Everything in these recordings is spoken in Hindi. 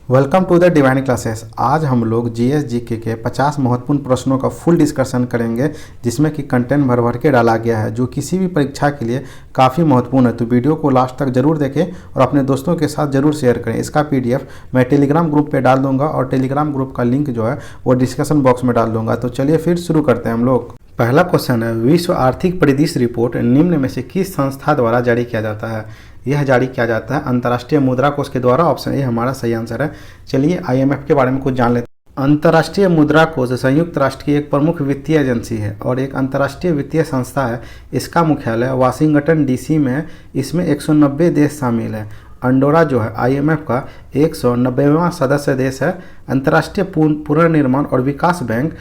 Welcome to the divine classes. आज हम लोग जीएस जीके के 50 महत्वपूर्ण प्रश्नों का फुल डिस्कशन करेंगे, जिसमें कि कंटेंट भर भर के डाला गया है, जो किसी भी परीक्षा के लिए काफ़ी महत्वपूर्ण है। तो वीडियो को लास्ट तक जरूर देखें और अपने दोस्तों के साथ जरूर शेयर करें। इसका पीडीएफ मैं टेलीग्राम ग्रुप पे डाल दूंगा और टेलीग्राम ग्रुप का लिंक जो है वो डिस्कशन बॉक्स में डाल दूंगा। तो चलिए फिर शुरू करते हैं हम लोग। पहला क्वेश्चन है, विश्व आर्थिक परिदृश्य रिपोर्ट निम्न में से किस संस्था द्वारा जारी किया जाता है? यह जारी किया जाता है अंतर्राष्ट्रीय मुद्रा कोष के द्वारा। ऑप्शन ए हमारा सही आंसर है। चलिए आईएमएफ के बारे में कुछ जान लेते हैं। अंतर्राष्ट्रीय मुद्रा कोष संयुक्त राष्ट्र की एक प्रमुख वित्तीय एजेंसी है और एक अंतर्राष्ट्रीय वित्तीय संस्था है। इसका मुख्यालय वाशिंगटन डीसी में है। इसमें 190 देश शामिल है। अंडोरा जो है आईएमएफ का 190वां सदस्य देश है। अंतर्राष्ट्रीय पुनर्निर्माण और विकास बैंक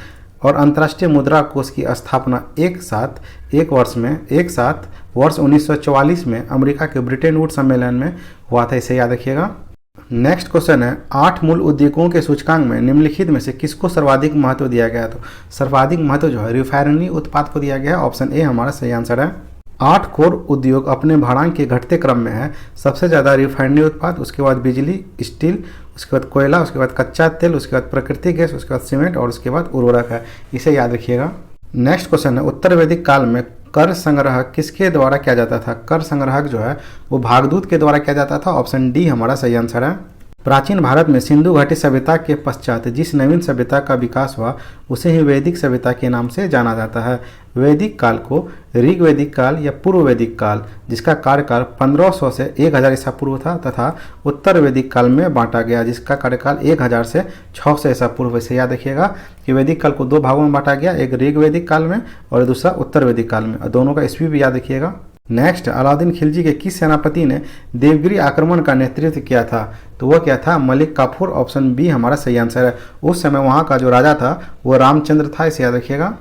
और अंतर्राष्ट्रीय मुद्रा कोष की स्थापना एक साथ वर्ष 1944 में अमेरिका के ब्रिटेन वुड्स सम्मेलन में हुआ था। इसे याद रखिएगा। नेक्स्ट क्वेश्चन है, 8 मूल उद्योगों के सूचकांक में निम्नलिखित में से किसको सर्वाधिक महत्व दिया गया? तो सर्वाधिक महत्व जो है रिफाइनरी उत्पाद को दिया गया है। ऑप्शन ए हमारा सही आंसर है। 8 कोर उद्योग अपने भाड़ांक के घटते क्रम में है। सबसे ज़्यादा रिफाइनरी उत्पाद, उसके बाद बिजली, स्टील, उसके बाद कोयला, उसके बाद कच्चा तेल, उसके बाद प्राकृतिक गैस, उसके बाद सीमेंट और उसके बाद उर्वरक है। इसे याद रखिएगा। नेक्स्ट क्वेश्चन है, उत्तर वैदिक काल में कर संग्रह किसके द्वारा किया जाता था? कर संग्रह जो है वो भागदूत के द्वारा किया जाता था। ऑप्शन डी हमारा सही आंसर है। प्राचीन भारत में सिंधु घाटी सभ्यता के पश्चात जिस नवीन सभ्यता का विकास हुआ उसे ही वैदिक सभ्यता के नाम से जाना जाता है। वैदिक काल को ऋग वैदिक काल या पूर्व वैदिक काल, जिसका कार्यकाल 1500 से 1000 ईसा पूर्व था, तथा उत्तर वैदिक काल में बांटा गया, जिसका कार्यकाल 1000 से 600 ईसा पूर्व। इसे याद रखिएगा कि वैदिक काल को 2 भागों में बांटा गया, एक ऋग वैदिक काल में और दूसरा उत्तर वैदिक काल में। दोनों का ईस्वी भी याद रखिएगा। नेक्स्ट, अलाउद्दीन खिलजी के किस सेनापति ने देवगिरी आक्रमण का नेतृत्व किया था? तो वह क्या था? मलिक काफूर। ऑप्शन बी हमारा सही आंसर है। उस समय वहाँ का जो राजा था वो रामचंद्र था। इसे याद रखिएगा।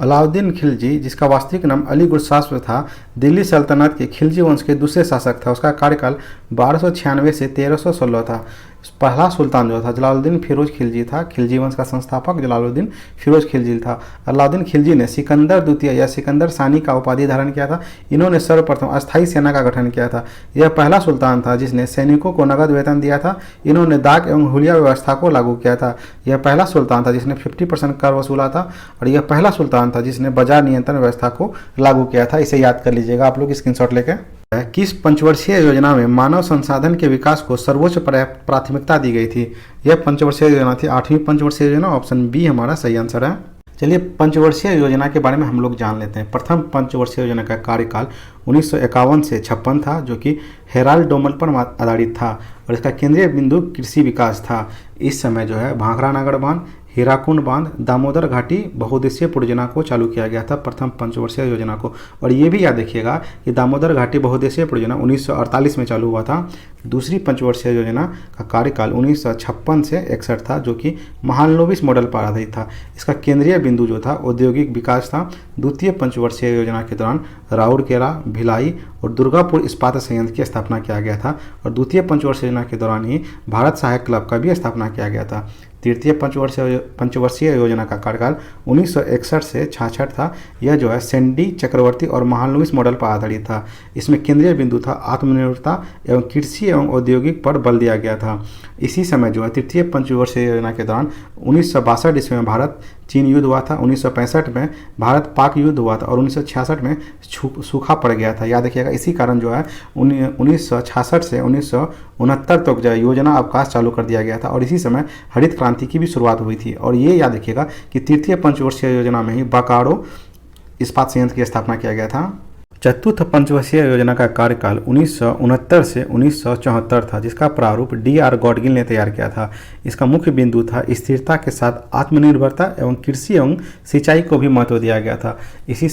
अलाउद्दीन खिलजी, जिसका वास्तविक नाम अली गुरशास्प था, दिल्ली सल्तनत के खिलजी वंश के दूसरे शासक था। उसका कार्यकाल 1296 से 1316 था। पहला सुल्तान जो था जलालुद्दीन फिरोज खिलजी था। खिलजी वंश का संस्थापक जलालुद्दीन फिरोज खिलजी था। अलाउद्दीन खिलजी ने सिकंदर द्वितीय या सिकंदर सानी का उपाधि धारण किया था। इन्होंने सर्वप्रथम अस्थायी सेना का गठन किया था। यह पहला सुल्तान था जिसने सैनिकों को नगद वेतन दिया था। इन्होंने दाग एवं हुलिया व्यवस्था को लागू किया था। यह पहला सुल्तान था जिसने 50% कर वसूला था और यह पहला सुल्तान था जिसने बाजार नियंत्रण व्यवस्था को लागू किया था। इसे याद कर लीजिएगा आप लोग स्क्रीनशॉट लेके। किस पंचवर्षीय योजना में मानव संसाधन के विकास को सर्वोच्च प्राथमिकता दी गई थी? यह पंचवर्षीय योजना थी 8वीं पंचवर्षीय योजना। ऑप्शन बी हमारा सही आंसर है। चलिए पंचवर्षीय योजना के बारे में हम लोग जान लेते हैं। प्रथम पंचवर्षीय योजना का कार्यकाल 1951 से 56 था, जो कि हेराल्ड डोमल पर आधारित था और इसका केंद्रीय बिंदु कृषि विकास था। इस समय जो है भाखड़ा नागड़ बांध, हीराकुंड बांध, दामोदर घाटी बहुउद्देशीय परियोजना को चालू किया गया था प्रथम पंचवर्षीय योजना को। और ये भी याद रखिएगा कि दामोदर घाटी बहुउद्देशीय परियोजना 1948 में चालू हुआ था। दूसरी पंचवर्षीय योजना का कार्यकाल 1956 से 61 था, जो कि महालनोबिस मॉडल पर आधारित था। इसका केंद्रीय बिंदु जो था औद्योगिक विकास था। द्वितीय पंचवर्षीय योजना के दौरान राउरकेला, भिलाई और दुर्गापुर इस्पात संयंत्र की स्थापना किया गया था और द्वितीय पंचवर्षीय योजना के दौरान ही भारत सहायक क्लब का भी स्थापना किया गया था। तृतीय पंचवर्षीय योजना का कार्यकाल 1961 से 66 था। यह जो है सैंडी, चक्रवर्ती और महालनोबिस मॉडल पर आधारित था। इसमें केंद्रीय बिंदु था आत्मनिर्भरता एवं कृषि एवं औद्योगिक पर बल दिया गया था। इसी समय जो है तृतीय पंचवर्षीय योजना के दौरान 1962 ईस्वी में भारत चीन युद्ध हुआ था। 1965 में भारत पाक युद्ध हुआ था और 1966 में सूखा पड़ गया था। याद रखिएगा। इसी कारण जो है 1966 से 1969 तक जो है योजना अवकाश चालू कर दिया गया था और इसी समय हरित क्रांति की भी शुरुआत हुई थी। और ये याद रखिएगा कि तृतीय पंचवर्षीय योजना में ही बोकारो इस्पात संयंत्र की स्थापना किया गया था। चतुर्थ पंचवर्षीय योजना का कार्यकाल 1969 से 1974 था, जिसका प्रारूप D.R. गॉडगिल ने तैयार किया था। इसका मुख्य बिंदु था स्थिरता के साथ आत्मनिर्भरता एवं कृषि एवं सिंचाई को भी महत्व दिया गया था। इसी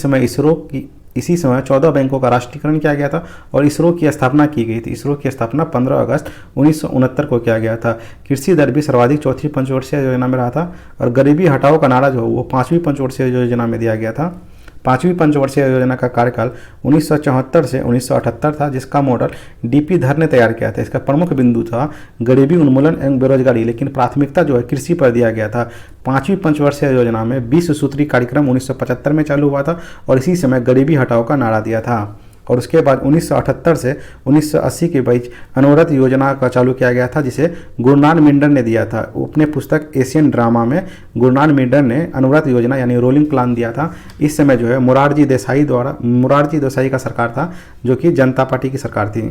समय 14 बैंकों का राष्ट्रीयकरण किया गया था और इसरो की स्थापना की गई थी। इसरो की स्थापना 15 अगस्त 1969 को किया गया था। कृषि दर भी सर्वाधिक चौथी पंचवर्षीय योजना में रहा था और गरीबी हटाओ का नारा जो वो 5वीं पंचवर्षीय योजना में दिया गया था। 5वीं पंचवर्षीय योजना का कार्यकाल 1974 से 1978 था, जिसका मॉडल डीपी धर ने तैयार किया था। इसका प्रमुख बिंदु था गरीबी उन्मूलन एवं बेरोजगारी, लेकिन प्राथमिकता जो है कृषि पर दिया गया था। 5वीं पंचवर्षीय योजना में 20 सूत्री कार्यक्रम 1975 में चालू हुआ था और इसी समय गरीबी हटाओ का नारा दिया था। और उसके बाद 1978 से 1980 के बीच अनवरत योजना का चालू किया गया था, जिसे गुरनान मिंडर ने दिया था। अपने पुस्तक एशियन ड्रामा में गुरनान मिंडर ने अनवरत योजना यानी रोलिंग प्लान दिया था। इस समय जो है मोरारजी देसाई का सरकार था, जो कि जनता पार्टी की सरकार थी।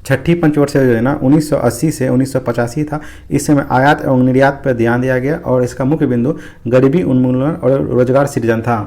छठी पंचवर्षीय योजना 1980 से 1985 था। इस समय आयात एवं निर्यात पर ध्यान दिया गया और इसका मुख्य बिंदु गरीबी उन्मूलन और रोजगार सृजन था।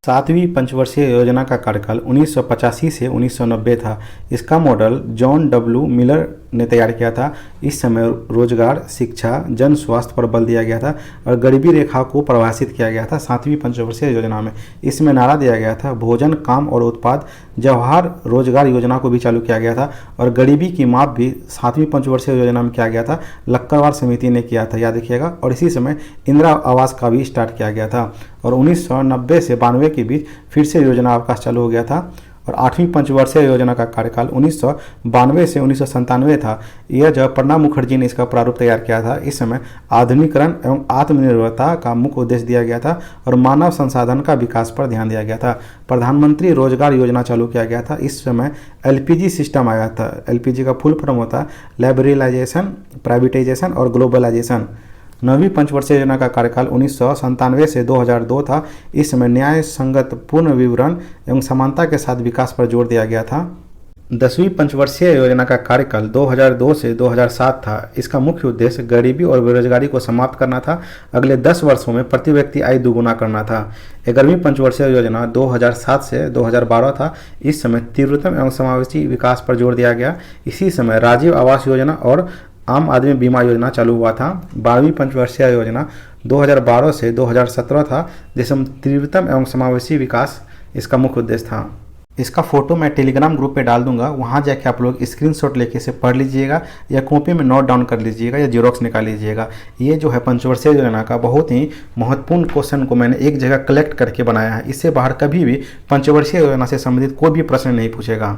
सातवीं पंचवर्षीय योजना का कार्यकाल 1985 से 1990 था। इसका मॉडल जॉन डब्ल्यू मिलर ने तैयार किया था। इस समय रोजगार, शिक्षा, जन स्वास्थ्य पर बल दिया गया था और गरीबी रेखा को परिभाषित किया गया था। सातवीं पंचवर्षीय योजना में इसमें नारा दिया गया था भोजन, काम और उत्पाद। जवाहर रोजगार योजना को भी चालू किया गया था और गरीबी की माप भी सातवीं पंचवर्षीय योजना में किया गया था। लक्कड़वार समिति ने किया था, याद रखिएगा। और इसी समय इंदिरा आवास का भी स्टार्ट किया गया था और 1990 से 92 के बीच फिर से योजना अवकाश चालू हो गया था। और आठवीं पंचवर्षीय योजना का कार्यकाल 1992 से 1997 था। यह जब प्रणब मुखर्जी ने इसका प्रारूप तैयार किया था। इस समय आधुनिकीकरण एवं आत्मनिर्भरता का मुख्य उद्देश्य दिया गया था और मानव संसाधन का विकास पर ध्यान दिया गया था। प्रधानमंत्री रोजगार योजना चालू किया गया था। इस समय एलपीजी सिस्टम आया था। एलपीजी का फुल फॉर्म होता है लिबरलाइजेशन, प्राइवेटाइजेशन और ग्लोबलाइजेशन। नवीं पंचवर्षीय योजना का कार्यकाल 1997 से 2002 था। इस समय न्याय संगत, पूर्ण विवरण एवं समानता के साथ विकास पर जोर दिया गया था। 10वीं पंचवर्षीय योजना का कार्यकाल 2002 से 2007 था। इसका मुख्य उद्देश्य गरीबी और बेरोजगारी को समाप्त करना था। अगले 10 वर्षों में प्रति व्यक्ति आय दोगुना करना था। 11वीं पंचवर्षीय योजना 2007 से 2012 था। इस समय तीव्रतम एवं समावेशी विकास पर जोर दिया गया। इसी समय राजीव आवास योजना और आम आदमी बीमा योजना चालू हुआ था। 12वीं पंचवर्षीय योजना 2012 से 2017 था, जिसमें तीव्रतम एवं समावेशी विकास इसका मुख्य उद्देश्य था। इसका फोटो मैं टेलीग्राम ग्रुप पे डाल दूंगा, वहाँ जाके आप लोग स्क्रीनशॉट लेके इसे पढ़ लीजिएगा या कॉपी में नोट डाउन कर लीजिएगा या जीरोक्स निकाल लीजिएगा। ये जो है पंचवर्षीय योजना का बहुत ही महत्वपूर्ण क्वेश्चन को मैंने एक जगह कलेक्ट करके बनाया है। इससे बाहर कभी भी पंचवर्षीय योजना से संबंधित कोई भी प्रश्न नहीं पूछेगा।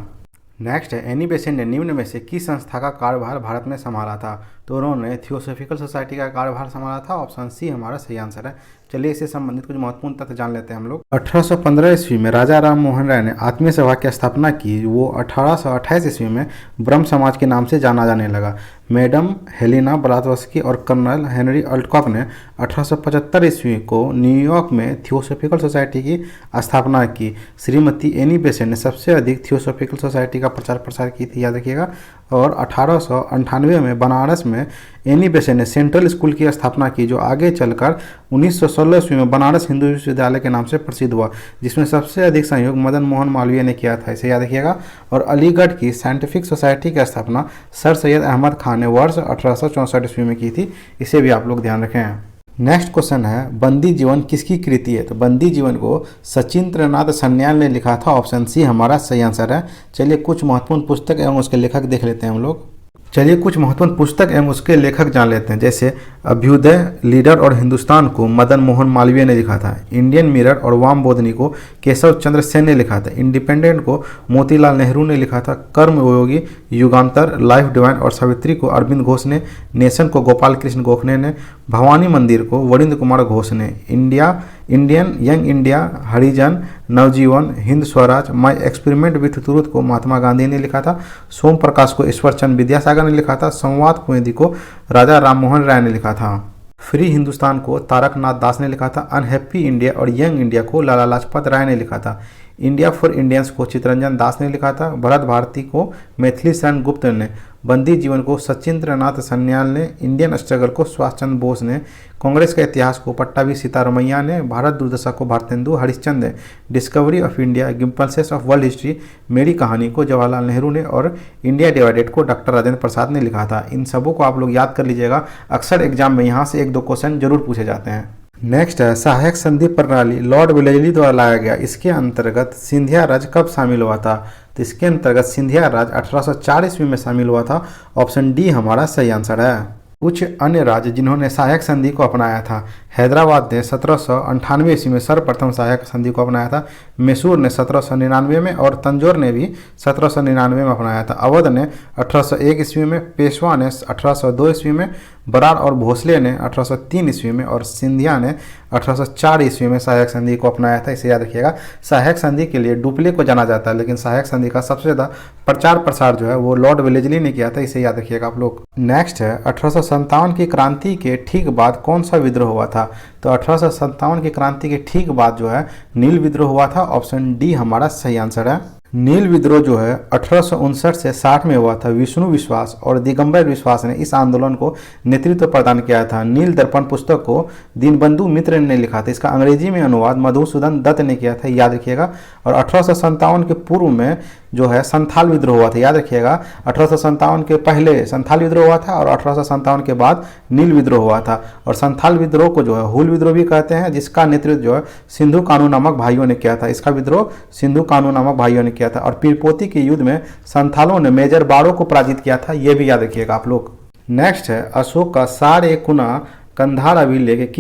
नेक्स्ट है, एनी बेसेंट ने निम्न में से किस संस्था का कार्यभार भारत में संभाला था? तो उन्होंने थियोसॉफिकल सोसाइटी का कार्यभार संभाला था। ऑप्शन सी हमारा सही आंसर है। चलिए इससे संबंधित कुछ महत्वपूर्ण तथ्य जान लेते हैं हम लोग। 1815 ईस्वी में राजा राम मोहन राय ने आत्मीय सभा की स्थापना की। वो 1828 ईस्वी में ब्रह्म समाज के नाम से जाना जाने लगा। मैडम हेलेना ब्लावत्स्की और कर्नल हेनरी अल्टकॉक ने 1875 ईस्वी को न्यूयॉर्क में थियोसॉफिकल सोसाइटी की स्थापना की। श्रीमती एनी बेसेंट ने सबसे अधिक थियोसॉफिकल सोसाइटी का प्रचार प्रसार की थी, याद रखिएगा। और 1898 में बनारस में एनी बेसेंट ने सेंट्रल स्कूल की स्थापना की, जो आगे चलकर 1916 ईस्वी में बनारस हिंदू विश्वविद्यालय के नाम से प्रसिद्ध हुआ, जिसमें सबसे अधिक सहयोग मदन मोहन मालवीय ने किया था, इसे याद रखिएगा। और अलीगढ़ की साइंटिफिक सोसाइटी की स्थापना सर सैयद अहमद खान ने वर्ष 1864 ईस्वी में की थी, इसे भी आप लोग ध्यान रखें। नेक्स्ट क्वेश्चन है, बंदी जीवन किसकी कृति है? तो बंदी जीवन को सचिंद्रनाथ सन्याल ने लिखा था। ऑप्शन सी हमारा सही आंसर है। चलिए कुछ महत्वपूर्ण पुस्तक एवं उसके लेखक देख लेते हैं हम लोग। चलिए कुछ महत्वपूर्ण पुस्तक एवं उसके लेखक जान लेते हैं। जैसे अभ्युदय, लीडर और हिंदुस्तान को मदन मोहन मालवीय ने लिखा था। इंडियन मिरर और वाम बोधनी को केशव चंद्र सेन ने लिखा था। इंडिपेंडेंट को मोतीलाल नेहरू ने लिखा था। कर्मयोगी, युगांतर, लाइफ डिवाइन और सावित्री को अरविंद घोष ने। नेशन को गोपाल कृष्ण गोखले ने। भवानी मंदिर को वरिंद्र कुमार घोष ने। Indian young India, Harijan, Navajivan, Hind Swaraj, my experiment with truth को महात्मा गांधी ने लिखा था। सोम प्रकाश को ईश्वर चंद विद्यासागर ने लिखा था। संवाद कुमुदी को राजा राम मोहन राय ने लिखा था। फ्री हिंदुस्तान को तारकनाथ दास ने लिखा था। अनहैप्पी इंडिया और यंग इंडिया को लाला लाजपत राय ने लिखा था। इंडिया फॉर इंडियंस को चितरंजन दास ने लिखा था। भरत भारती को मैथिली शरण गुप्त ने। बंदी जीवन को सचिंद्रनाथ सन्याल ने। इंडियन स्ट्रगल को सुभाष चंद्र बोस ने। कांग्रेस का इतिहास को पट्टाभी सीतारमैया ने। भारत दुर्दशा को भारतेंदु हरिश्चंद्र ने। Discovery of India, Glimpses of World History, Meri Kahani को जवाहरलाल नेहरू ने। और इंडिया डिवाइडेड को डॉक्टर राजेंद्र प्रसाद ने लिखा था। इन सबों को आप लोग याद कर लीजिएगा, अक्सर एग्जाम में यहाँ से 1-2 क्वेश्चन जरूर पूछे जाते हैं। नेक्स्ट है, सहायक संधि प्रणाली लॉर्ड वेलेस्ली द्वारा लाया गया। इसके अंतर्गत सिंधिया राज्य कब शामिल हुआ था? तो इसके अंतर्गत सिंधिया राज्य 1804 ईस्वी में शामिल हुआ था। ऑप्शन डी हमारा सही आंसर है। कुछ अन्य राज्य जिन्होंने सहायक संधि को अपनाया था। हैदराबाद ने 1798 ईस्वी में सर्वप्रथम सहायक संधि को अपनाया था। मैसूर ने 1799 में और तंजौर ने भी 1799 में अपनाया था। अवध ने 1801 ईस्वी में, पेशवा ने 1802 ईस्वी में, बराड़ और भोसले ने 1803 ईस्वी में और सिंधिया ने 1804 ईस्वी में सहायक संधि को अपनाया था। इसे याद रखिएगा। सहायक संधि के लिए डुप्ले को जाना जाता है, लेकिन सहायक संधि का सबसे ज़्यादा प्रचार प्रसार जो है वो लॉर्ड वेलेस्ली ने किया था। इसे याद रखिएगा आप लोग। नेक्स्ट है 1857 की क्रांति के ठीक बाद कौन सा विद्रोह हुआ था? तो 1857 की क्रांति के ठीक बाद जो है नील विद्रोह हुआ था। ऑप्शन डी हमारा सही आंसर है। नील विद्रोह जो है 1859 से 60 में हुआ था। विष्णु विश्वास और दिगंबर विश्वास ने इस आंदोलन को नेतृत्व प्रदान किया था। नील दर्पण पुस्तक को दीनबंधु मित्र ने लिखा था। इसका अंग्रेजी में अनुवाद मधुसूदन दत्त ने किया था, याद रखिएगा। और 1857 के पूर्व में जो है संथाल विद्रोह हुआ था, याद रखिएगा। 1857 के पहले संथाल विद्रोह हुआ था और 1857 के बाद नील विद्रोह हुआ था। और संथाल विद्रोह को जो है हुल विद्रोह भी कहते हैं, जिसका नेतृत्व जो है सिंधु कानू नामक भाइयों ने किया था। इसका विद्रोह सिंधु कानू नामक भाइयों ने किया था। और पीरपोती के युद्ध में संथालों ने मेजर बाड़ो को पराजित किया था, ये भी याद रखिएगा आप लोग। नेक्स्ट है अशोक का सारे-कुना कंधार अभिलेख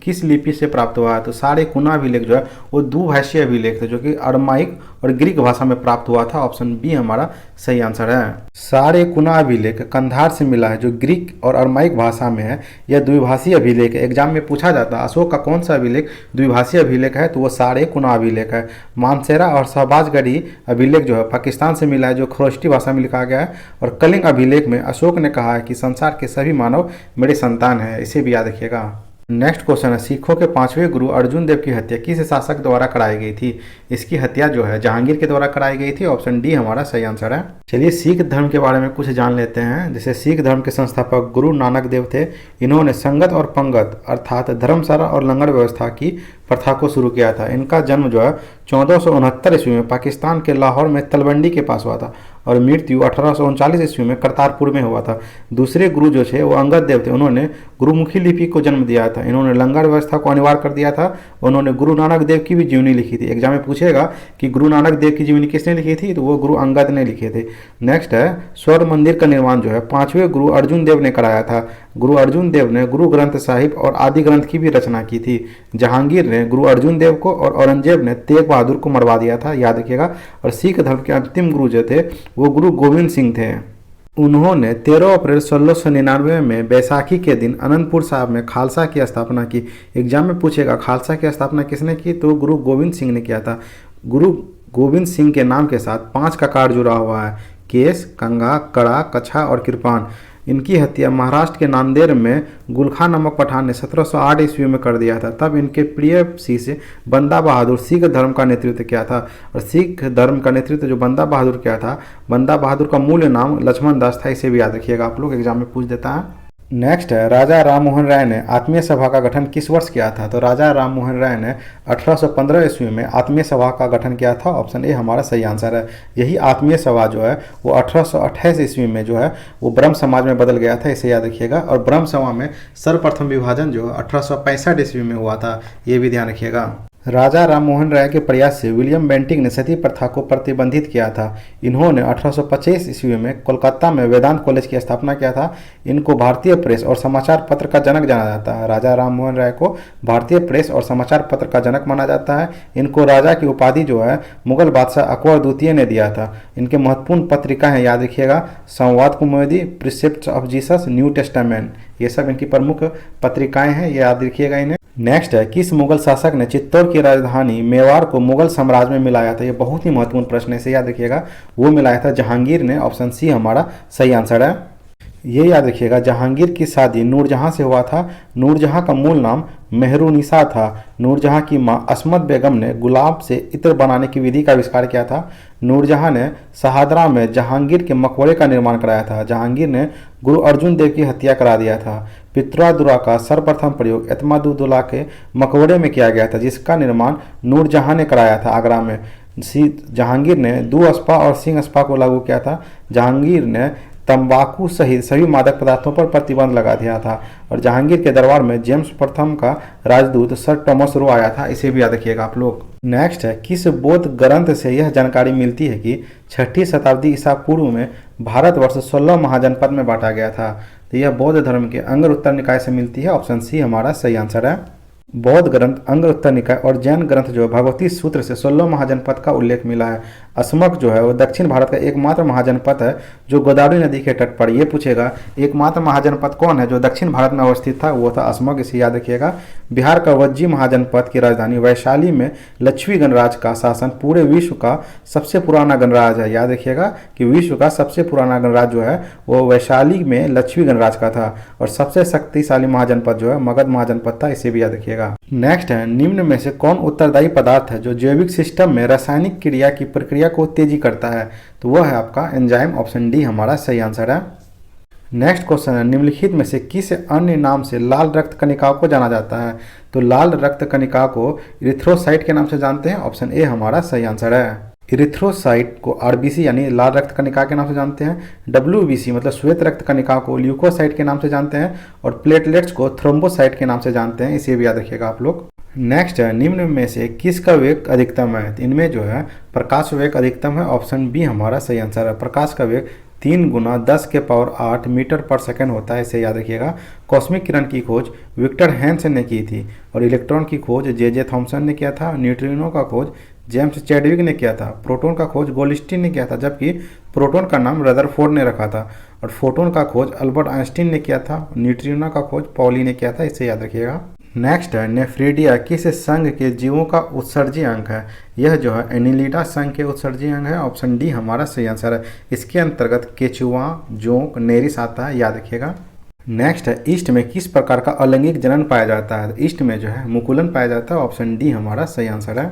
किस लिपि से प्राप्त हुआ है? तो सारे-कुना अभिलेख जो है वो द्विभाषीय अभिलेख थे, जो कि अरमाइक और ग्रीक भाषा में प्राप्त हुआ था। ऑप्शन बी हमारा सही आंसर है। सारे-कुना अभिलेख कंधार से मिला है, जो ग्रीक और अरमाइक भाषा में है। यह द्विभाषीय अभिलेख है। एग्जाम में पूछा जाता है अशोक का कौन सा अभिलेख द्विभाषीय अभिलेख है, तो वो सारे-कुना अभिलेख है। मानसेरा और शहबाजगढ़ी अभिलेख जो है पाकिस्तान से मिला है, जो खरोष्टी भाषा में लिखा गया है। और कलिंग अभिलेख में अशोक ने कहा है कि संसार के सभी मानव मेरे संतान हैं, इसे भी याद रखिएगा। नेक्स्ट क्वेश्चन है सिखों के 5वें गुरु अर्जुन देव की हत्या किस शासक द्वारा कराई गई थी? इसकी हत्या जो है जहांगीर के द्वारा कराई गई थी। ऑप्शन डी हमारा सही आंसर है। चलिए सिख धर्म के बारे में कुछ जान लेते हैं। जैसे सिख धर्म के संस्थापक गुरु नानक देव थे। इन्होंने संगत और पंगत अर्थात धर्मशाला और लंगर व्यवस्था की प्रथा को शुरू किया था। इनका जन्म जो है 1469 ईस्वी में पाकिस्तान के लाहौर में तलवंडी के पास हुआ था और मृत्यु 1839 ईस्वी में करतारपुर में हुआ था। दूसरे गुरु जो थे वो अंगद देव थे। उन्होंने गुरुमुखी लिपि को जन्म दिया था। इन्होंने लंगर व्यवस्था को अनिवार्य कर दिया था। उन्होंने गुरु नानक देव की भी जीवनी लिखी थी। एग्जाम में पूछेगा कि गुरु नानक देव की जीवनी किसने लिखी थी, तो वो गुरु अंगद ने लिखे थे। नेक्स्ट है स्वर्ण मंदिर का निर्माण जो है 5वें गुरु अर्जुन देव ने कराया था। गुरु अर्जुन देव ने गुरु ग्रंथ साहिब और आदि ग्रंथ की भी रचना की थी। जहांगीर ने गुरु अर्जुन देव को और औरंगजेब ने तेग बहादुर को मरवा दिया था, याद रखिएगा। और सिख धर्म के अंतिम गुरु जो थे वो गुरु गोविंद सिंह थे। उन्होंने 13 अप्रैल 1699 में बैसाखी के दिन अनंतपुर साहब में खालसा की स्थापना की। एग्जाम में पूछेगा खालसा की स्थापना किसने की, तो गुरु गोविंद सिंह ने किया था। गुरु गोविंद सिंह के नाम के साथ 5 का कार्ड जुड़ा हुआ है, केस, कंगा, कड़ा, कछा और कृपान। इनकी हत्या महाराष्ट्र के नांदेड़ में गुलखा नामक पठान ने 1708 ईस्वी में कर दिया था। तब इनके प्रिय शिष्य बंदा बहादुर सिख धर्म का नेतृत्व किया था। और सिख धर्म का नेतृत्व जो बंदा बहादुर किया था, बंदा बहादुर का मूल नाम लक्ष्मण दास था। इसे भी याद रखिएगा आप लोग, एग्जाम में पूछ देता है। नेक्स्ट है राजा राम मोहन राय ने आत्मीय सभा का गठन किस वर्ष किया था? तो राजा राम मोहन राय ने 1815 ईस्वी में आत्मीय सभा का गठन किया था। ऑप्शन ए हमारा सही आंसर है। यही आत्मीय सभा जो है वो 1828 ईस्वी में जो है वो ब्रह्म समाज में बदल गया था, इसे याद रखिएगा। और ब्रह्म सभा में सर्वप्रथम विभाजन जो 1865 ईस्वी में हुआ था, ये भी ध्यान रखिएगा। राजा राम मोहन राय के प्रयास से विलियम बेंटिंक ने सती प्रथा को प्रतिबंधित किया था। इन्होंने 1825 ईस्वी में कोलकाता में वेदांत कॉलेज की स्थापना किया था। इनको भारतीय प्रेस और समाचार पत्र का जनक जाना जाता है। राजा राम मोहन राय को भारतीय प्रेस और समाचार पत्र का जनक माना जाता है। इनको राजा की उपाधि जो है मुगल बादशाह अकबर द्वितीय ने दिया था। इनके महत्वपूर्ण पत्रिकाएं याद रखिएगा, संवाद कुमुदी, प्रिसेप्ट्स ऑफ जीसस, न्यू टेस्टामेंट, ये सब इनकी प्रमुख पत्रिकाएं हैं, ये याद रखिएगा इन्हें। नेक्स्ट है किस मुगल शासक ने चित्तौड़ की राजधानी मेवाड़ को मुगल साम्राज्य में मिलाया था? ये बहुत ही महत्वपूर्ण प्रश्न है, इसे याद रखिएगा। वो मिलाया था जहांगीर ने। ऑप्शन सी हमारा सही आंसर है। ये याद रखिएगा जहांगीर की शादी नूरजहां से हुआ था। नूरजहां का मूल नाम मेहरुनिसा था। नूरजहां की मां अस्मत बेगम ने गुलाब से इत्र बनाने की विधि का आविष्कार किया था। नूरजहां ने शहादरा में जहांगीर के मकबरे का निर्माण कराया था। जहांगीर ने गुरु अर्जुन देव की हत्या करा दिया था। पित्रोदुरा का सर्वप्रथम प्रयोग एतमादुद्दौला के मकबरे में किया गया था, जिसका निर्माण नूरजहां ने कराया था आगरा में। जहांगीर ने दूअस्पा और सिंहस्पा को लागू किया था। जहांगीर ने तंबाकू सहित सभी मादक पदार्थों पर प्रतिबंध लगा दिया था। और जहांगीर के दरबार में जेम्स प्रथम का राजदूत सर टॉमस रो आया था, इसे भी याद रखिएगा आप लोग। नेक्स्ट है किस बौद्ध ग्रंथ से यह जानकारी मिलती है कि 6ठी शताब्दी ईसा पूर्व में भारतवर्ष 16 महाजनपद में बांटा गया था? तो यह बौद्ध धर्म के अंगर उत्तर निकाय से मिलती है। ऑप्शन सी हमारा सही आंसर है। बौद्ध ग्रंथ अंग उत्तर निकाय और जैन ग्रंथ जो भगवती सूत्र से 16 महाजनपद का उल्लेख मिला है। असमक जो है वो दक्षिण भारत का एकमात्र महाजनपद है जो गोदावरी नदी के तट पर। ये पूछेगा एकमात्र महाजनपद कौन है जो दक्षिण भारत में अवस्थित था, वो था असमक, इसे याद रखिएगा। बिहार का वज्जी महाजनपद की राजधानी वैशाली में लक्ष्मी गणराज का शासन पूरे विश्व का सबसे पुराना गणराज है। याद रखिएगा कि विश्व का सबसे पुराना गणराज जो है वो वैशाली में लक्ष्मी गणराज का था। और सबसे शक्तिशाली महाजनपद जो है मगध महाजनपद था, इसे भी याद रखिएगा। नेक्स्ट है, निम्न में से कौन उत्तरदायी पदार्थ है जो जैविक सिस्टम में रासायनिक क्रिया की प्रक्रिया को तेजी करता है, तो वह है आपका एंजाइम। ऑप्शन डी हमारा सही आंसर है। नेक्स्ट क्वेश्चन है, निम्नलिखित में से किस अन्य नाम से लाल रक्त कणिकाओं को जाना जाता है, तो लाल रक्त कणिका को इरिथ्रोसाइट के नाम से जानते हैं। ऑप्शन ए हमारा सही आंसर है। इरिथ्रोसाइट को आरबीसी यानी लाल रक्त कणिका के नाम से जानते हैं। डब्ल्यूबीसी मतलब श्वेत रक्त कणिका को ल्यूकोसाइट के नाम से जानते हैं। और प्लेटलेट्स को थ्रोम्बोसाइट के नाम से जानते हैं, इसे भी याद रखिएगा आप लोग। नेक्स्ट है, निम्न में से किसका वेग अधिकतम है, इनमें जो है प्रकाश वेग अधिकतम है। ऑप्शन बी हमारा सही आंसर है। प्रकाश का वेग 3 गुना 10 के पावर 8 मीटर पर सेकंड होता है, इसे याद रखिएगा। कॉस्मिक किरण की खोज विक्टर हैंसन ने की थी और इलेक्ट्रॉन की खोज जे थॉमसन ने किया था। न्यूट्रिनो का खोज जेम्स चैडविक ने किया था। प्रोटॉन का खोज गोल्डस्टीन ने किया था, जबकि प्रोटॉन का नाम रदरफोर्ड ने रखा था। और फोटोन का खोज अल्बर्ट आइंस्टीन ने किया था। न्यूट्रिनो का खोज पॉली ने किया था, इसे याद रखिएगा। नेक्स्ट है, नेफ्रीडिया किस संघ के जीवों का उत्सर्जी अंग है, यह जो है एनिलिडा संघ के उत्सर्जी अंग है। ऑप्शन डी हमारा सही आंसर है। इसके अंतर्गत केचुआ, जोंक, नेरिस आता है, याद रखिएगा। नेक्स्ट है, ईस्ट में किस प्रकार का अलैंगिक जनन पाया जाता है, ईस्ट में जो है मुकुलन पाया जाता है। ऑप्शन डी हमारा सही आंसर है।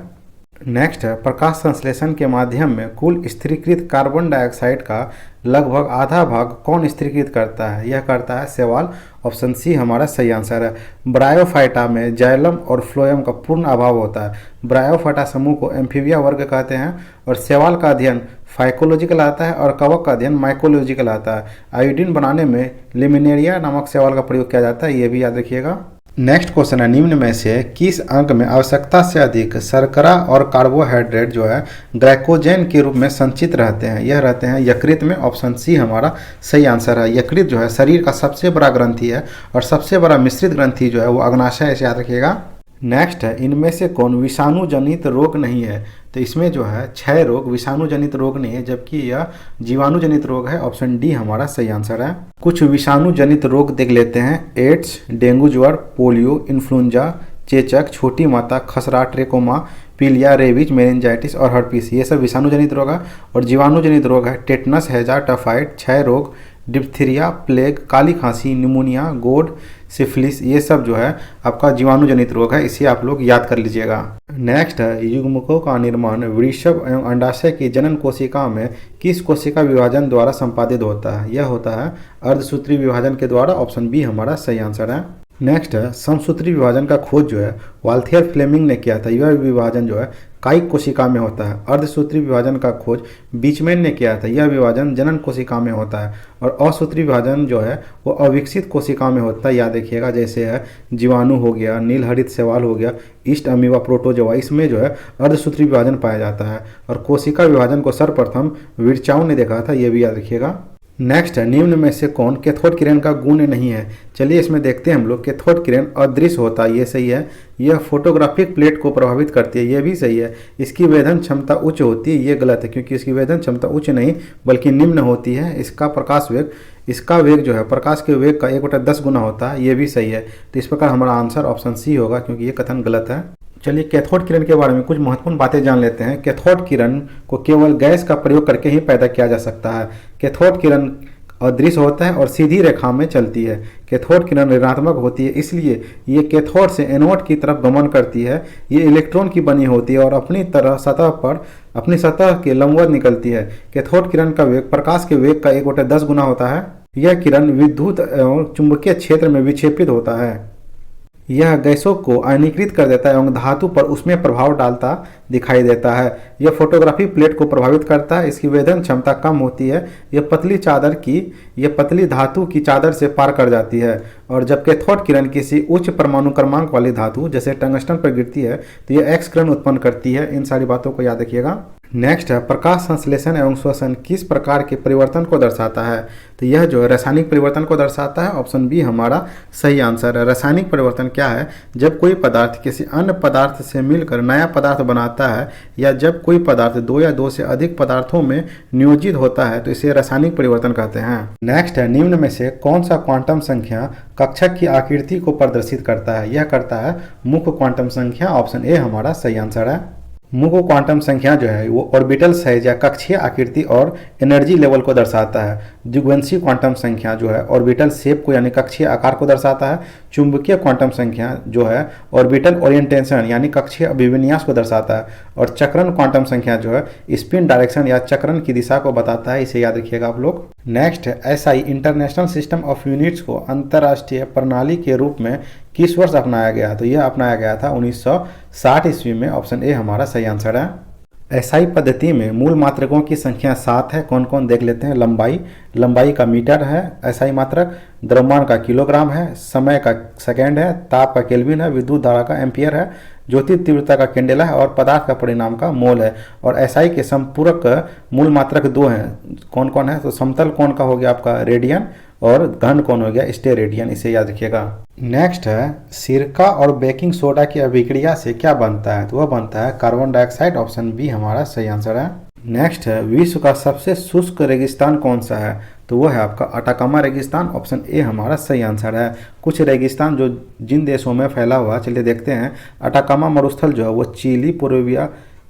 नेक्स्ट है, प्रकाश संश्लेषण के माध्यम में कुल स्थिरीकृत कार्बन डाइऑक्साइड का लगभग आधा भाग कौन स्थिरीकृत करता है, यह करता है शैवाल। ऑप्शन सी हमारा सही आंसर है। ब्रायोफाइटा में जाइलम और फ्लोएम का पूर्ण अभाव होता है। ब्रायोफाइटा समूह को एम्फीबिया वर्ग कहते हैं। और शैवाल का अध्ययन फाइकोलॉजिकल आता है और कवक का अध्ययन माइकोलॉजिकल आता है। आयोडीन बनाने में लिमिनेरिया नामक शैवाल का प्रयोग किया जाता है, ये भी याद रखिएगा। नेक्स्ट क्वेश्चन है, निम्न में से किस अंग में आवश्यकता से अधिक शर्करा और कार्बोहाइड्रेट जो है ग्लाइकोजन के रूप में संचित रहते हैं, यह रहते हैं यकृत में। ऑप्शन सी हमारा सही आंसर है। यकृत जो है शरीर का सबसे बड़ा ग्रंथि है और सबसे बड़ा मिश्रित ग्रंथि जो है वो अग्नाशय है, इसे याद रखिएगा। नेक्स्ट है, इनमें से कौन विषाणु जनित रोग नहीं है, तो इसमें जो है क्षय रोग विषाणु जनित रोग नहीं है, जबकि यह जीवाणु जनित रोग है। ऑप्शन डी हमारा सही आंसर है। कुछ विषाणु जनित रोग देख लेते हैं। एड्स, डेंगू ज्वर, पोलियो, इन्फ्लुएंजा, चेचक, छोटी माता, खसरा, ट्रेकोमा, पीलिया, रेबीज, मेनिंजाइटिस और हर्पीस, ये सब विषाणु जनित रोग है। और जीवाणु जनित रोग है टेटनस, हैजा, टाइफाइड, क्षय रोग, डिप्थीरिया, प्लेग, काली खांसी, निमोनिया, गोड, सिफिलिस, ये सब जो है आपका जीवाणु जनित रोग है, इसे आप लोग याद कर लीजिएगा। नेक्स्ट है, युग्मकों का निर्माण वृषभ एवं अंडाशय की जनन कोशिका में किस कोशिका विभाजन द्वारा संपादित होता है, यह होता है अर्धसूत्री विभाजन के द्वारा। ऑप्शन बी हमारा सही आंसर है। नेक्स्ट है, समसूत्री विभाजन का खोज जो है वाल्थियर फ्लेमिंग ने किया था। यह विभाजन जो है कायिक कोशिका में होता है। अर्धसूत्री विभाजन का खोज बीचमैन ने किया था। यह विभाजन जनन कोशिका में होता है। और असूत्री विभाजन जो है वो अविकसित कोशिका में होता है, याद रखिएगा। जैसे है जीवाणु हो गया, नीलहरित शैवाल हो गया, ईस्ट अमीबा, प्रोटोजोआ, इसमें जो है अर्धसूत्री विभाजन पाया जाता है। और कोशिका विभाजन को सर्वप्रथम विर्चाउ ने देखा था, यह भी याद रखिएगा। नेक्स्ट है, निम्न में से कौन कैथोड किरण का गुण नहीं है, चलिए इसमें देखते हैं हम लोग। कैथोड किरण अदृश्य होता है, ये सही है। यह फोटोग्राफिक प्लेट को प्रभावित करती है, ये भी सही है। इसकी वेधन क्षमता उच्च होती है, ये गलत है, क्योंकि इसकी वेधन क्षमता उच्च नहीं बल्कि निम्न होती है। इसका प्रकाश वेग, इसका वेग जो है प्रकाश के वेग का 1/10 गुना होता है, ये भी सही है। तो इस प्रकार हमारा आंसर ऑप्शन सी होगा, क्योंकि ये कथन गलत है। चलिए कैथोड किरण के बारे में कुछ महत्वपूर्ण बातें जान लेते हैं। कैथोड किरण को केवल गैस का प्रयोग करके ही पैदा किया जा सकता है। कैथोड किरण अदृश्य होता है और सीधी रेखा में चलती है। कैथोड किरण ऋणात्मक होती है, इसलिए ये कैथोड से एनोड की तरफ गमन करती है। ये इलेक्ट्रॉन की बनी होती है और अपनी सतह के लंबवत निकलती है। कैथोड किरण का वेग प्रकाश के वेग का 1/10 गुना होता है। यह किरण विद्युत एवं चुंबकीय क्षेत्र में विक्षेपित होता है। यह गैसों को आयनीकृत कर देता है एवं धातु पर उसमें प्रभाव डालता दिखाई देता है। यह फोटोग्राफी प्लेट को प्रभावित करता है। इसकी वेधन क्षमता कम होती है। यह पतली धातु की चादर से पार कर जाती है। और जब कैथोड किरण किसी उच्च परमाणु क्रमांक वाली धातु जैसे टंगस्टन पर गिरती है तो यह एक्स किरण उत्पन्न करती है। इन सारी बातों को याद रखिएगा। नेक्स्ट है प्रकाश संश्लेषण एवं श्वसन किस प्रकार के परिवर्तन को दर्शाता है। तो यह जो है रासायनिक परिवर्तन को दर्शाता है। ऑप्शन बी हमारा सही आंसर है। रासायनिक परिवर्तन क्या है? जब कोई पदार्थ किसी अन्य पदार्थ से मिलकर नया पदार्थ बनाता है या जब कोई पदार्थ दो या दो से अधिक पदार्थों में नियोजित होता है तो इसे रासायनिक परिवर्तन कहते हैं। नेक्स्ट है निम्न में से कौन सा क्वांटम संख्या कक्षक की आकृति को प्रदर्शित करता है? यह करता है मुख्य क्वांटम संख्या। ऑप्शन ए हमारा सही आंसर है। मुख्य क्वांटम संख्या जो है वो ऑर्बिटल साइज या कक्षीय आकृति और एनर्जी लेवल को दर्शाता है। द्विगुणित क्वांटम संख्या जो है ऑर्बिटल शेप को यानी कक्षीय आकार को दर्शाता है। चुंबकीय क्वांटम संख्या जो है ऑर्बिटल ओरिएंटेशन यानी कक्षीय अभिविन्यास को दर्शाता है। और चक्रण क्वांटम संख्या जो है स्पिन डायरेक्शन या चक्रण की दिशा को बताता है। इसे याद रखिएगा आप लोग। नेक्स्ट है SI international system of units को अंतर्राष्ट्रीय प्रणाली के रूप में किस वर्ष अपनाया गया? तो यह अपनाया गया था 1960 ईस्वी में। ऑप्शन ए हमारा सही आंसर है। एसआई पद्धति में मूल मात्रकों की संख्या 7 है। कौन कौन देख लेते हैं। लंबाई का मीटर है एसआई मात्रक, द्रव्यमान का किलोग्राम है, समय का सेकेंड है, ताप का केल्विन है, विद्युत धारा का एम्पियर है, ज्योति तीव्रता का कैंडेला है और पदार्थ का परिणाम का मोल है। और एसआई के संपूरक मूल मात्रक 2 हैं। कौन कौन है? तो समतल कोण का हो गया आपका रेडियन और घन कोण हो गया स्टेरेडियन। इसे याद रखिएगा। नेक्स्ट है सिरका और बेकिंग सोडा की अभिक्रिया से क्या बनता है? तो वह बनता है कार्बन डाइऑक्साइड। ऑप्शन बी हमारा सही आंसर है। नेक्स्ट है विश्व का सबसे शुष्क रेगिस्तान कौन सा है? तो वह है आपका अटाकामा रेगिस्तान। ऑप्शन ए हमारा सही आंसर है। कुछ रेगिस्तान जो जिन देशों में फैला हुआ, चलिए देखते हैं। अटाकामा मरुस्थल जो है वो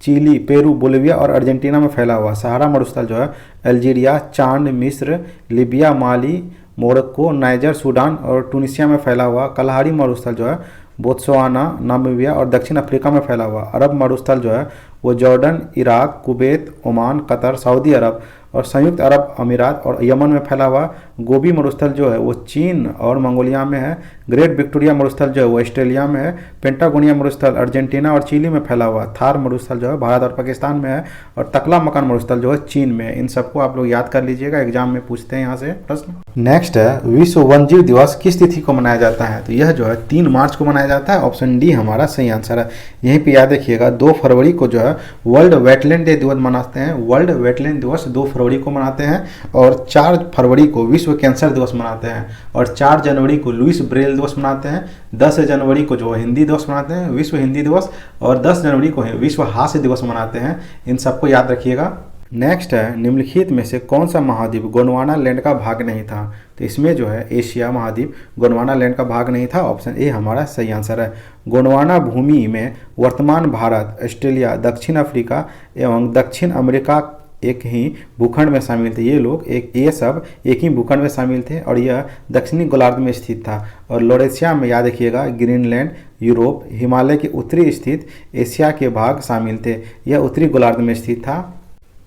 चिली, पेरू, बोलिविया और अर्जेंटीना में फैला हुआ। सहारा मरुस्थल जो है अल्जीरिया, चाड, मिस्र, लीबिया, माली, मोरक्को, नाइजर, सूडान और टूनिसिया में फैला हुआ। कलहारी मरुस्थल जो है बोत्सवाना, नामीबिया और दक्षिण अफ्रीका में फैला हुआ। अरब मरुस्थल जो है वो Jordan, Iraq, Kuwait, Oman, Qatar, Saudi Arab और संयुक्त अरब अमीरात और यमन में फैला हुआ। गोबी मरुस्थल जो है वो चीन और मंगोलिया में है। ग्रेट विक्टोरिया मरुस्थल जो है वो ऑस्ट्रेलिया में है। पेंटागोनिया मरुस्थल अर्जेंटीना और चिली में फैला हुआ। थार मरुस्थल जो है भारत और पाकिस्तान में है। और तकला मकान मरुस्थल जो है चीन में है। इन सबको आप लोग याद कर लीजिएगा, एग्जाम में पूछते हैं यहाँ से प्रश्न। नेक्स्ट है विश्व वन्यजीव दिवस किस तिथि को मनाया जाता है? तो यह जो है 3 मार्च को मनाया जाता है। ऑप्शन डी हमारा सही आंसर है। यहीं पे याद रखिएगा 2 फरवरी को जो है वर्ल्ड वेटलैंड डे दिवस मनाते हैं। वर्ल्ड वेटलैंड दिवस 2 फरवरी को मनाते हैं। और 4 फरवरी को विश्व कैंसर दिवस मनाते हैं। और 4 जनवरी को लुइस ब्रेल दिवस मनाते हैं। 10 जनवरी को जो हिंदी दिवस मनाते हैं, विश्व हिंदी दिवस। और 10 जनवरी को विश्व हास्य दिवस मनाते हैं। इन सबको याद रखिएगा। नेक्स्ट है निम्नलिखित में से कौन सा महाद्वीप गोंडवाना लैंड का भाग नहीं था? तो इसमें जो है एशिया महाद्वीप गोंडवाना लैंड का भाग नहीं था। ऑप्शन ए हमारा सही आंसर है। गोंडवाना भूमि में वर्तमान भारत, ऑस्ट्रेलिया, दक्षिण अफ्रीका एवं दक्षिण अमेरिका एक ही भूखंड में शामिल थे। ये सब एक ही भूखंड में शामिल थे और यह दक्षिणी गोलार्ध में स्थित था। और लोरेशिया में याद रखिएगा ग्रीनलैंड, यूरोप, हिमालय के उत्तरी स्थित एशिया के भाग शामिल थे। यह उत्तरी गोलार्ध में स्थित था।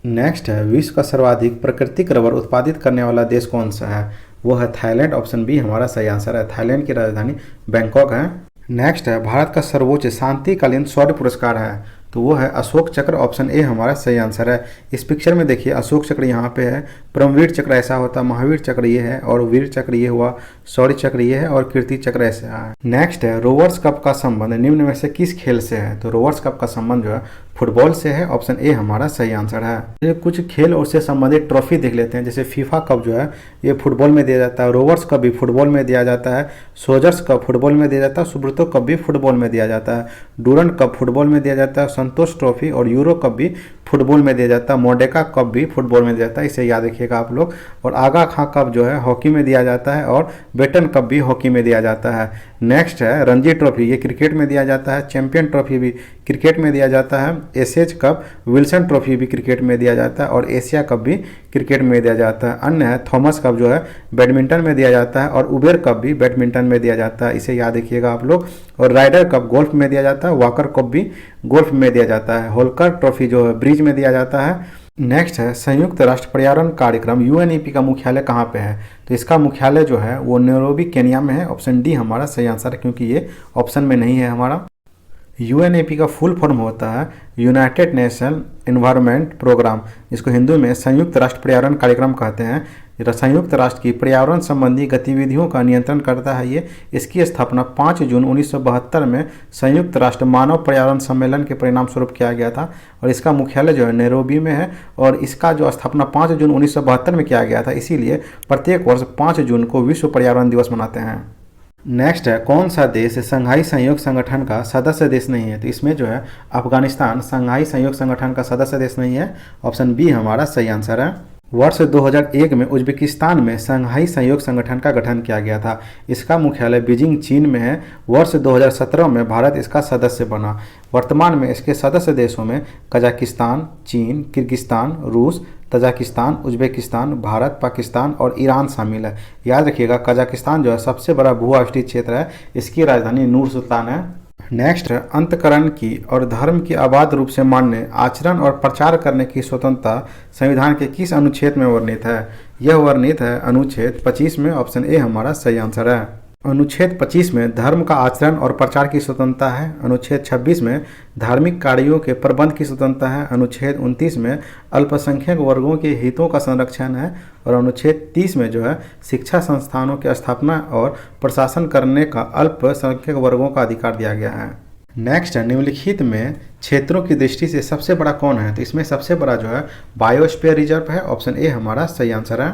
नेक्स्ट है विश्व का सर्वाधिक प्राकृतिक रबर उत्पादित करने वाला देश कौन सा है? वो है थाईलैंड। ऑप्शन बी हमारा सही आंसर है। थाईलैंड की राजधानी बैंकॉक है। नेक्स्ट है भारत का सर्वोच्च शांतिकालीन शौर्य पुरस्कार है। तो वो है अशोक चक्र। ऑप्शन ए हमारा सही आंसर है। इस पिक्चर में देखिए अशोक चक्र यहाँ पे है, परमवीर चक्र ऐसा होता, महावीर चक्र ये है और वीर चक्र ये हुआ, शौर्य चक्र ये है और कीर्ति चक्र ऐसा है। नेक्स्ट है रोवर्स कप का संबंध निम्न में से किस खेल से है? तो रोवर्स कप का संबंध जो है फुटबॉल से है। ऑप्शन ए हमारा सही आंसर है। ये कुछ खेल और से संबंधित ट्रॉफी देख लेते हैं। जैसे फीफा कप जो है ये फुटबॉल में दिया जाता है। रोवर्स कप भी फुटबॉल में दिया जाता है। सोल्जर्स कप फुटबॉल में दिया जाता है। सुब्रतो कप भी फुटबॉल में दिया जाता है। डूरंड कप फुटबॉल में दिया जाता है। संतोष ट्रॉफी और यूरो कप भी फुटबॉल में दिया जाता है। मोडेका कप भी फुटबॉल में दिया जाता है। इसे याद रखिएगा आप लोग। और आगा खां कप जो है हॉकी में दिया जाता है और बेटन कप भी हॉकी में दिया जाता है। नेक्स्ट है रणजी ट्रॉफी, ये क्रिकेट में दिया जाता है। चैंपियन ट्रॉफी भी क्रिकेट में दिया जाता है। एसएच कप, विल्सन ट्रॉफी भी क्रिकेट में दिया जाता है और एशिया कप भी क्रिकेट में दिया जाता है। अन्य है थॉमस कप जो है बैडमिंटन में दिया जाता है और उबेर कप भी बैडमिंटन में दिया जाता है। इसे याद रखिएगा आप लोग। और राइडर कप गोल्फ में दिया जाता है। वॉकर कप भी गोल्फ में दिया जाता है। होलकर ट्रॉफी जो है ब्रिज में दिया जाता है। नेक्स्ट है संयुक्त राष्ट्र पर्यावरण कार्यक्रम यूएनईपी का मुख्यालय कहाँ पे है? तो इसका मुख्यालय जो है वो नैरोबी केन्या में है। ऑप्शन डी हमारा सही आंसर है क्योंकि ये ऑप्शन में नहीं है हमारा। यूएनईपी का फुल फॉर्म होता है यूनाइटेड नेशन एनवायरनमेंट प्रोग्राम, जिसको हिंदी में संयुक्त राष्ट्र पर्यावरण कार्यक्रम कहते हैं। संयुक्त राष्ट्र की पर्यावरण संबंधी गतिविधियों का नियंत्रण करता है। ये इसकी स्थापना 5 जून 1972 में संयुक्त राष्ट्र मानव पर्यावरण सम्मेलन के परिणाम स्वरूप किया गया था और इसका मुख्यालय जो है नैरोबी में है और इसका जो स्थापना 5 जून 1972 में किया गया था, इसीलिए प्रत्येक वर्ष 5 जून को विश्व पर्यावरण दिवस मनाते हैं। नेक्स्ट है, कौन सा देश संघाई सहयोग संगठन का सदस्य देश नहीं है? तो इसमें जो है अफगानिस्तान संघाई सहयोग संगठन का सदस्य देश नहीं है। ऑप्शन बी हमारा सही आंसर है। वर्ष 2001 में उज्बेकिस्तान में संघाई सहयोग संगठन का गठन किया गया था। इसका मुख्यालय बीजिंग चीन में है। वर्ष 2017 में भारत इसका सदस्य बना। वर्तमान में इसके सदस्य देशों में कजाकिस्तान, चीन, किर्गिस्तान, रूस, तजाकिस्तान, उज्बेकिस्तान, भारत, पाकिस्तान और ईरान शामिल है। याद रखिएगा, कजाकिस्तान जो है सबसे बड़ा भू आवष्टित क्षेत्र है। इसकी राजधानी नूर सुल्तान है। नेक्स्ट है, अंतकरण की और धर्म की अबाध रूप से मानने, आचरण और प्रचार करने की स्वतंत्रता संविधान के किस अनुच्छेद में वर्णित है? यह वर्णित है अनुच्छेद 25 में। ऑप्शन ए हमारा सही आंसर है। अनुच्छेद 25 में धर्म का आचरण और प्रचार की स्वतंत्रता है। अनुच्छेद 26 में धार्मिक कार्यों के प्रबंध की स्वतंत्रता है। अनुच्छेद 29 में अल्पसंख्यक वर्गों के हितों का संरक्षण है और अनुच्छेद 30 में जो है शिक्षा संस्थानों की स्थापना और प्रशासन करने का अल्पसंख्यक वर्गों का अधिकार दिया गया है। नेक्स्ट है, निम्नलिखित में क्षेत्रों की दृष्टि से सबसे बड़ा कौन है? तो इसमें सबसे बड़ा जो है बायोस्फीयर रिजर्व है। ऑप्शन ए हमारा सही आंसर है।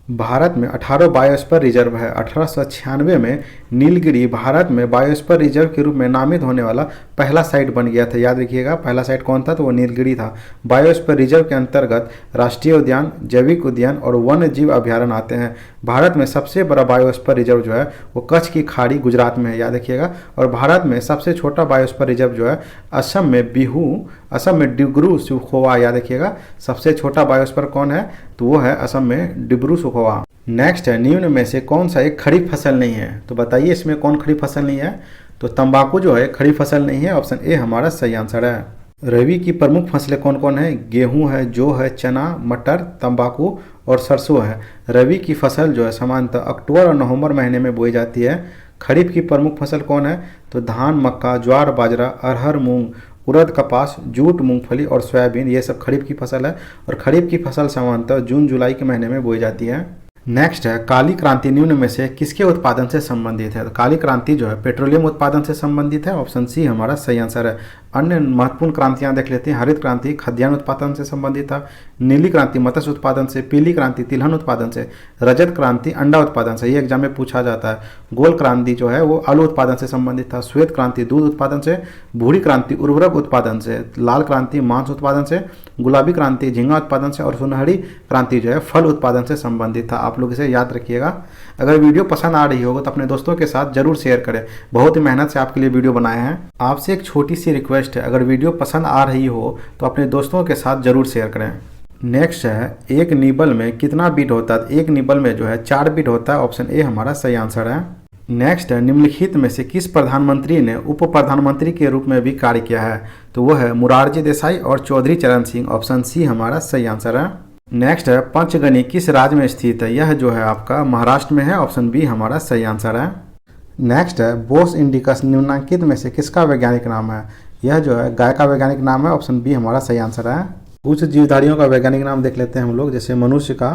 भारत में 18 बायोस्फीयर रिजर्व है। 1896 में नीलगिरी भारत में बायोस्फीयर रिजर्व के रूप में नामित होने वाला पहला साइट बन गया था। याद रखिएगा, पहला साइट कौन था? तो वो नीलगिरी था। बायोस्फीयर रिजर्व के अंतर्गत राष्ट्रीय उद्यान, जैविक उद्यान और वन्य जीव अभ्यारण्य आते हैं। भारत में सबसे बड़ा बायोस्फीयर रिजर्व जो है वो कच्छ की खाड़ी गुजरात में है। याद रखिएगा। और भारत में सबसे छोटा बायोस्फीयर रिजर्व जो है असम में असम में डिब्रू सुखोवा। याद रखिएगा, सबसे छोटा बायोस्फीयर कौन है? तो वो है असम में डिब्रू सुखोवा। नेक्स्ट है, निम्न में से कौन सा एक खड़ी फसल नहीं है? तो बताइए इसमें कौन खड़ी फसल नहीं है? तो तंबाकू जो है खड़ी फसल नहीं है। ऑप्शन ए हमारा सही आंसर है। रबी की प्रमुख फसलें कौन कौन है? गेहूं है, जौ है, चना, मटर, तंबाकू और सरसों है। रबी की फसल जो है सामान्यतः अक्टूबर और नवंबर महीने में बोई जाती है। खरीफ की प्रमुख फसल कौन है? तो धान, मक्का, ज्वार, बाजरा, अरहर, मूंग, उड़द, कपास, जूट, मूंगफली और सोयाबीन, ये सब खरीफ की फसल है और खरीफ की फसल सामान्यतः जून जुलाई के महीने में बोई जाती है। नेक्स्ट है, काली क्रांति निम्न में से किसके उत्पादन से संबंधित है? तो काली क्रांति जो है पेट्रोलियम उत्पादन से संबंधित है। ऑप्शन सी हमारा सही आंसर है। अन्य महत्वपूर्ण क्रांतियां देख लेते हैं। हरित क्रांति खाद्यान्न उत्पादन से संबंधित था। नीली क्रांति मत्स्य उत्पादन से। पीली क्रांति तिलहन उत्पादन से। रजत क्रांति अंडा उत्पादन से, ये एग्जाम में पूछा जाता है। गोल क्रांति जो है वो आलू उत्पादन से संबंधित था। श्वेत क्रांति दूध उत्पादन से। भूरी क्रांति उर्वरक उत्पादन से। लाल क्रांति मांस उत्पादन से। गुलाबी क्रांति झींगा उत्पादन से और सुनहरी क्रांति जो है फल उत्पादन से संबंधित था। आप लोग इसे याद रखिएगा। अगर वीडियो पसंद आ रही होगा तो अपने दोस्तों के साथ जरूर शेयर करें। बहुत ही मेहनत से आपके लिए वीडियो बनाए हैं। आपसे एक छोटी सी रिक्वेस्ट है, अगर वीडियो पसंद आ रही हो तो अपने दोस्तों के साथ जरूर शेयर करें। नेक्स्ट है, एक निबल में कितना बीट होता है? एक निबल में जो है 4 बीट होता है। ऑप्शन ए हमारा सही आंसर है। नेक्स्ट है, निम्नलिखित में से किस प्रधानमंत्री ने उप प्रधानमंत्री के रूप में भी कार्य किया है? तो वो है मोरारजी देसाई और चौधरी चरण सिंह। ऑप्शन सी हमारा सही आंसर है। नेक्स्ट है, पंचगनी किस राज्य में स्थित है? यह जो है आपका महाराष्ट्र में है। ऑप्शन बी हमारा सही आंसर है। नेक्स्ट है, बोस इंडिकस निम्नलिखित में से किसका वैज्ञानिक नाम है? यह जो है गाय का वैज्ञानिक नाम है। ऑप्शन बी हमारा सही आंसर है। कुछ जीवधारियों का वैज्ञानिक नाम देख लेते हैं हम लोग। जैसे मनुष्य का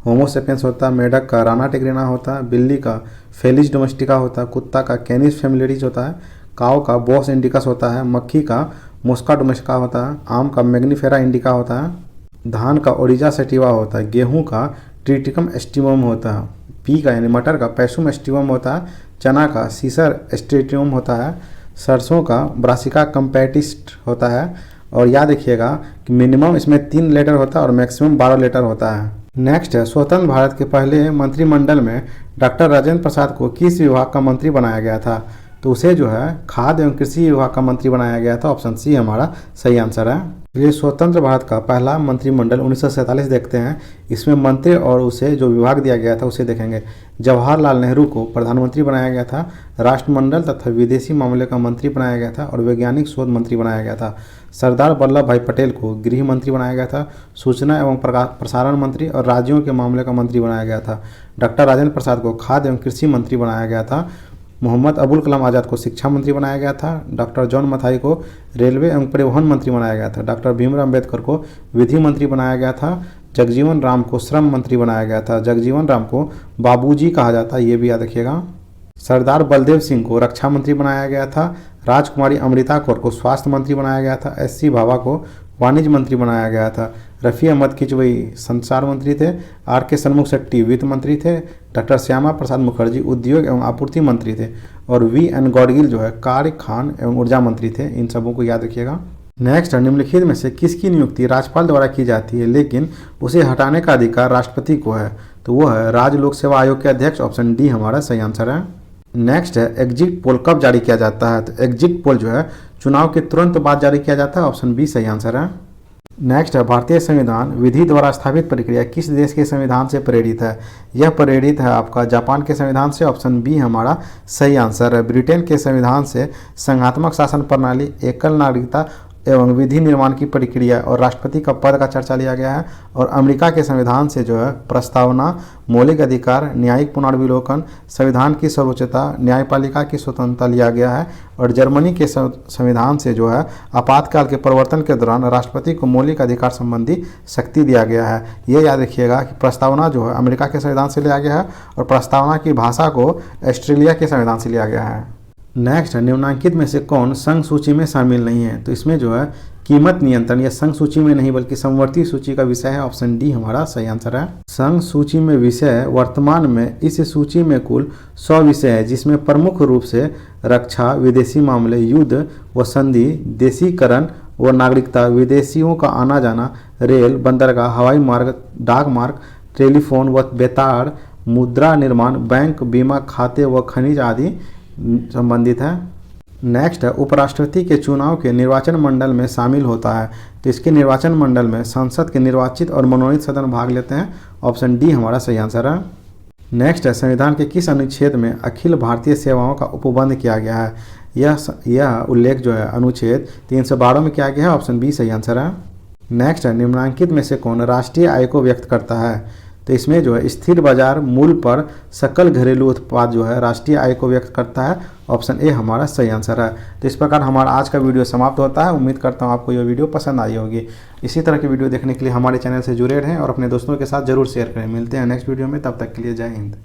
होमोसेपियंस होता है, मेढक का राना टिग्रिना होता है, बिल्ली का फेलिस डोमेस्टिका होता है, कुत्ता का कैनिस फेमिलिडीज होता है, काऊ का बोस इंडिकस होता है, मक्खी का मुस्का डोमेस्टिका होता है, आम का मैग्नीफेरा इंडिका होता है, धान का ओरिजा सेटिवा होता है, गेहूं का ट्रिटिकम एस्टिवम होता है, पी का यानी मटर का पैसुम एस्टिवम होता है, चना का सीसर एस्टेटिवम होता है, सरसों का ब्रासिका कंपैटिस्ट होता है। और याद रखिएगा कि मिनिमम इसमें 3 लेटर होता है और मैक्सिमम 12 लेटर होता है। नेक्स्ट है, स्वतंत्र भारत के पहले मंत्रिमंडल में डॉक्टर राजेंद्र प्रसाद को किस विभाग का मंत्री बनाया गया था? तो उसे जो है खाद्य एवं कृषि विभाग का मंत्री बनाया गया था। ऑप्शन सी हमारा सही आंसर है। ये स्वतंत्र भारत का पहला मंत्रिमंडल 1947 देखते हैं। इसमें मंत्री और उसे जो विभाग दिया गया था उसे देखेंगे। जवाहरलाल नेहरू को प्रधानमंत्री बनाया गया था। राष्ट्रमंडल तथा विदेशी मामले का मंत्री बनाया गया था और वैज्ञानिक शोध मंत्री बनाया गया था। सरदार वल्लभ भाई पटेल को गृह मंत्री बनाया गया था। सूचना एवं प्रसारण मंत्री और राज्यों के मामले का मंत्री बनाया गया था। डॉक्टर राजेंद्र प्रसाद को खाद्य एवं कृषि मंत्री बनाया गया था। मोहम्मद अबुल कलाम आज़ाद को शिक्षा मंत्री बनाया गया था। डॉक्टर जॉन मथाई को रेलवे एवं परिवहन मंत्री बनाया गया था। डॉक्टर भीमराव अम्बेडकर को विधि मंत्री बनाया गया था। जगजीवन राम को श्रम मंत्री बनाया गया था। जगजीवन राम को बाबूजी कहा जाता है, ये भी याद रखिएगा। सरदार बलदेव सिंह को रक्षा मंत्री बनाया गया था। राजकुमारी अमृता कौर को स्वास्थ्य मंत्री बनाया गया था। एस.सी. भाभा को वाणिज्य मंत्री बनाया गया था। रफ़ी अहमद किचवई संचार मंत्री थे। आर.के. सन्मुख शेट्टी वित्त मंत्री थे। डॉक्टर श्यामा प्रसाद मुखर्जी उद्योग एवं आपूर्ति मंत्री थे। और वी.एन. गौडगिल जो है कार्य, खान एवं ऊर्जा मंत्री थे। इन सबों को याद रखिएगा। नेक्स्ट, निम्नलिखित में से किसकी नियुक्ति राज्यपाल द्वारा की जाती है लेकिन उसे हटाने का अधिकार राष्ट्रपति को है? तो वो है राज्य लोक सेवा आयोग के अध्यक्ष। ऑप्शन डी हमारा सही आंसर है। नेक्स्ट है एग्जिट पोल कब जारी किया जाता है? तो एग्जिट पोल जो है चुनाव के तुरंत बाद जारी किया जाता है। ऑप्शन बी सही आंसर है। नेक्स्ट है भारतीय संविधान विधि द्वारा स्थापित प्रक्रिया किस देश के संविधान से प्रेरित है? यह प्रेरित है आपका जापान के संविधान से। ऑप्शन बी हमारा सही आंसर है। ब्रिटेन के संविधान से संघात्मक शासन प्रणाली, एकल नागरिकता एवं विधि निर्माण की प्रक्रिया और राष्ट्रपति का पद का चर्चा लिया गया है। और अमेरिका के संविधान से जो है प्रस्तावना, मौलिक अधिकार, न्यायिक पुनर्विलोकन, संविधान की सर्वोच्चता, न्यायपालिका की स्वतंत्रता लिया गया है। और जर्मनी के संविधान से जो है आपातकाल के परिवर्तन के दौरान राष्ट्रपति को मौलिक अधिकार संबंधी शक्ति दिया गया है। ये याद रखिएगा कि प्रस्तावना जो है अमेरिका के संविधान से लिया गया है और प्रस्तावना की भाषा को ऑस्ट्रेलिया के संविधान से लिया गया है। नेक्स्ट है निम्नलिखित में से कौन संघ सूची में शामिल नहीं है? तो इसमें जो है कीमत नियंत्रण यह संघ सूची में नहीं बल्कि समवर्ती सूची का विषय है। ऑप्शन डी हमारा सही आंसर है। संघ सूची में विषय वर्तमान में इस सूची में कुल 100 विषय है जिसमें प्रमुख रूप से रक्षा, विदेशी मामले, युद्ध व संधि, देशीकरण व नागरिकता, विदेशियों का आना जाना, रेल, बंदरगाह, हवाई मार्ग, डाक मार्ग, टेलीफोन व बेतार, मुद्रा निर्माण, बैंक, बीमा, खाते व खनिज आदि संबंधित है। नेक्स्ट है उपराष्ट्रपति के चुनाव के निर्वाचन मंडल में शामिल होता है। तो इसके निर्वाचन मंडल में संसद के निर्वाचित और मनोनीत सदन भाग लेते हैं। ऑप्शन डी हमारा सही आंसर है। नेक्स्ट है संविधान के किस अनुच्छेद में अखिल भारतीय सेवाओं का उपबंध किया गया है? यह उल्लेख जो है अनुच्छेद 312 में किया गया है। ऑप्शन बी सही आंसर है। नेक्स्ट है निम्नलिखित में से कौन राष्ट्रीय आय को व्यक्त करता है? तो इसमें जो है स्थिर बाजार मूल्य पर सकल घरेलू उत्पाद जो है राष्ट्रीय आय को व्यक्त करता है। ऑप्शन ए हमारा सही आंसर है। तो इस प्रकार हमारा आज का वीडियो समाप्त होता है। उम्मीद करता हूँ आपको यह वीडियो पसंद आई होगी। इसी तरह की वीडियो देखने के लिए हमारे चैनल से जुड़े रहें और अपने दोस्तों के साथ जरूर शेयर करें। मिलते हैं नेक्स्ट वीडियो में, तब तक के लिए जय हिंद।